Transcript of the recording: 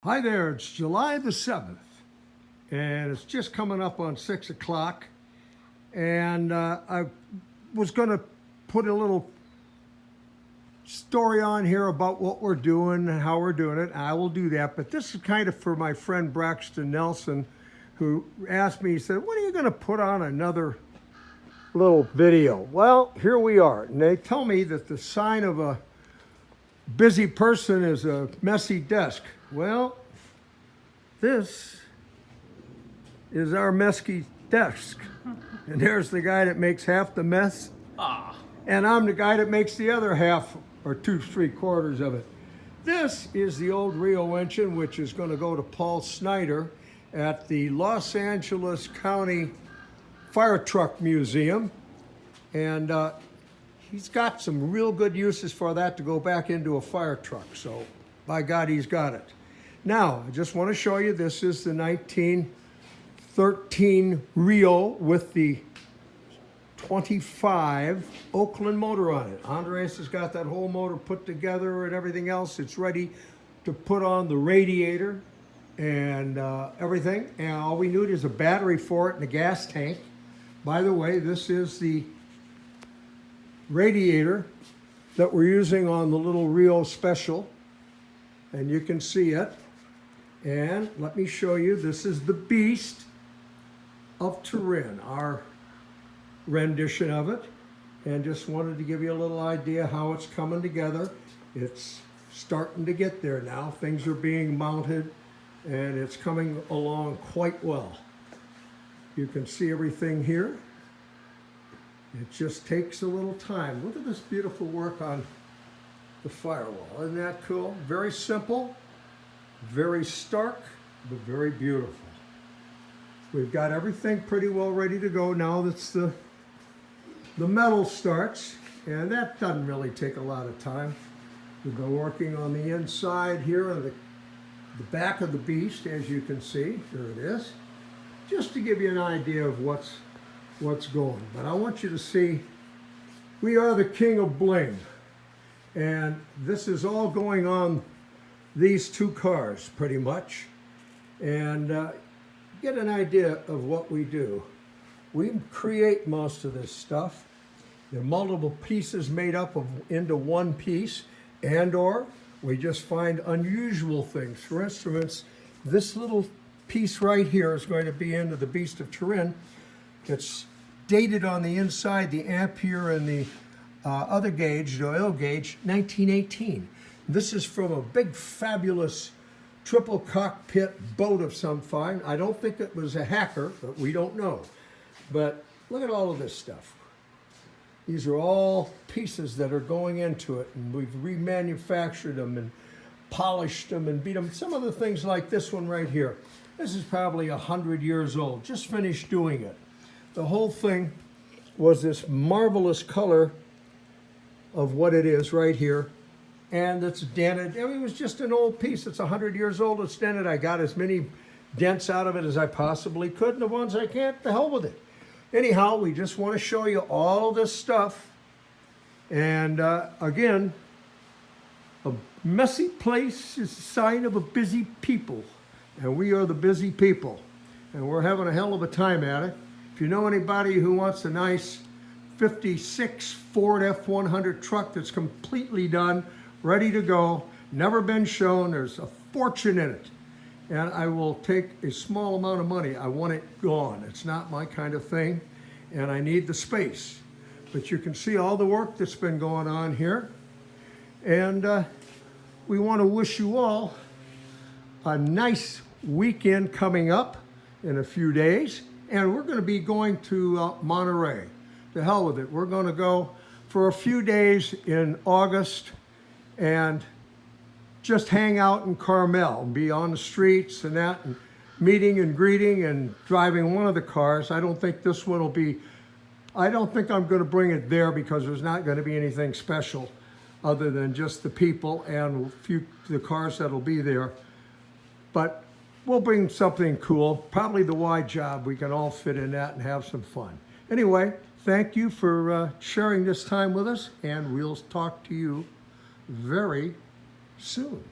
Hi there, it's July the 7th, and it's just coming up on 6 o'clock, and I was going to put a little story on here about what we're doing and how we're doing it. I will do that, but this is kind of for my friend Braxton Nelson, who asked me, he said, when are you going to put on another little video? Well, here we are, and they tell me that the sign of a busy person is a messy desk. Well, this is our messy desk. And there's the guy that makes half the mess. And I'm the guy that makes the other half or 2¾ of it. This is the old REO engine, which is going to go to Paul Snyder at the Los Angeles County Fire Truck Museum. And he's got some real good uses for that to go back into a fire truck. So, by God, he's got it. Now, I just want to show you, this is the 1913 REO with the 25 Oakland motor on it. Andres has got that whole motor put together and everything else. It's ready to put on the radiator and everything. And all we need is a battery for it and a gas tank. By the way, this is the radiator that we're using on the little REO Special, and you can see it. And let me show you, this is the Beast of Turin, our rendition of it, and just wanted to give you a little idea how it's coming together. It's starting to get there now. Things are being mounted and it's coming along quite well. You can see everything here. It just takes a little time. Look at this beautiful work on the firewall. Isn't that cool? Very simple, very stark, but very beautiful. We've got everything pretty well ready to go now. That's the metal starts, and that doesn't really take a lot of time. We've been working on the inside here on the back of the Beast, as you can see. There it is. Just to give you an idea of what's going. But I want you to see, we are the king of bling. And this is all going on these two cars, pretty much. And get an idea of what we do. We create most of this stuff. There are multiple pieces made up into one piece, and/or we just find unusual things. For instance, this little piece right here is going to be into the Beast of Turin. It's dated on the inside, the ampere and the other gauge, the oil gauge, 1918. This is from a big, fabulous triple cockpit boat of some kind. I don't think it was a hacker, but we don't know. But look at all of this stuff. These are all pieces that are going into it, and we've remanufactured them and polished them and beat them. Some of the things like this one right here. This is probably 100 years old. Just finished doing it. The whole thing was this marvelous color of what it is right here. And it's dented. I mean, it was just an old piece. It's 100 years old. It's dented. I got as many dents out of it as I possibly could. And the ones I can't, the hell with it. Anyhow, we just want to show you all this stuff. And again, a messy place is a sign of a busy people. And we are the busy people. And we're having a hell of a time at it. If you know anybody who wants a nice 56 Ford F100 truck that's completely done, ready to go, never been shown, there's a fortune in it. And I will take a small amount of money. I want it gone. It's not my kind of thing, and I need the space. But you can see all the work that's been going on here. And we want to wish you all a nice weekend coming up in a few days. And we're going to be going to Monterey. To hell with it. We're going to go for a few days in August and just hang out in Carmel and be on the streets and that, and meeting and greeting and driving one of the cars. I don't think this one will be, I don't think I'm going to bring it there because there's not going to be anything special other than just the people and the cars that'll be there. But we'll bring something cool, probably the wide job. We can all fit in that and have some fun. Anyway, thank you for sharing this time with us, and we'll talk to you very soon.